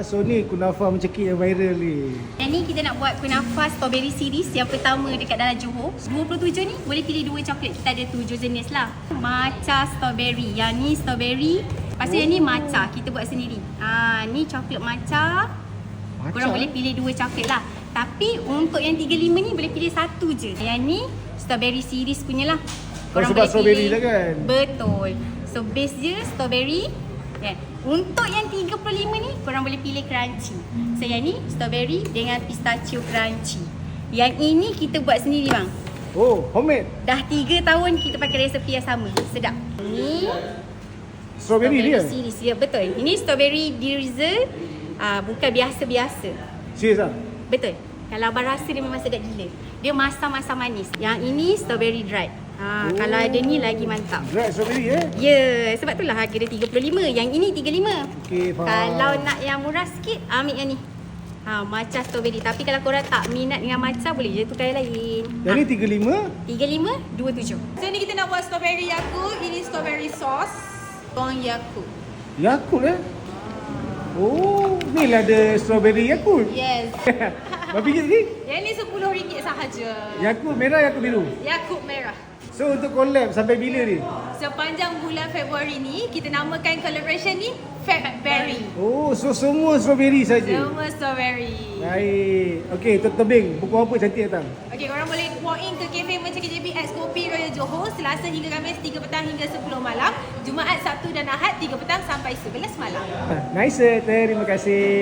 So ni kunafa mencekik yang viral ni. Yang ni kita nak buat kunafa strawberry series yang pertama dekat dalam Johor. 27 ni boleh pilih 2 coklat. Kita ada 7 jenis lah. Matcha strawberry. Yang ni strawberry. Lepas tu yang ni matcha. Kita buat sendiri. Ni coklat matcha. Korang boleh pilih 2 coklat lah. Tapi untuk yang 35 ni boleh pilih 1 je. Yang ni strawberry series punya lah. Korang sebab strawberry lah kan? Betul. So base je strawberry. Kan? Untuk yang 35 ni korang boleh pilih crunchy. So yang ni strawberry dengan pistachio crunchy. Yang ini kita buat sendiri bang. Oh, homemade. Dah 3 tahun kita pakai resepi yang sama. Sedap. Ni Strawberry dia? series. Ya betul. Ini strawberry drizzle. Bukan biasa-biasa. Serius lah? Betul. Kalau abang rasa dia memang sedap gila. Dia masam-masam manis. Yang ini strawberry dried. Kalau ada ni lagi mantap. Dried strawberry Ya, sebab itulah harga dia 35. Yang ini 35. Okey, faham. Kalau nak yang murah sikit, ambil yang ni. Matcha strawberry. Tapi kalau korang tak minat dengan matcha, boleh je tukar yang lain. Yang ni 35? 35, 27. So ni kita nak buat strawberry Yakult. Ini strawberry sauce. Bawang Yakult. Yakult Oh, ni lah ada strawberry Yakult. Yes. Berapa ringgit tadi? Yang ni RM10 sahaja. Yakult merah, Yakult biru. Yakult merah. So untuk collab sampai bila ni? Sepanjang bulan Februari ni, kita namakan collaboration ni Febberry. Oh, so semua strawberry saja. Semua strawberry. Baik. Okey, tebing. Buku apa cantik datang? Okey, korang boleh walk in ke Cafe Mencekik JB X Kopi Royal Johor Selasa hingga Khamis 3 petang hingga 10 malam. Jumaat, Sabtu dan Ahad 3 petang sampai 11 malam. Nice, terima kasih.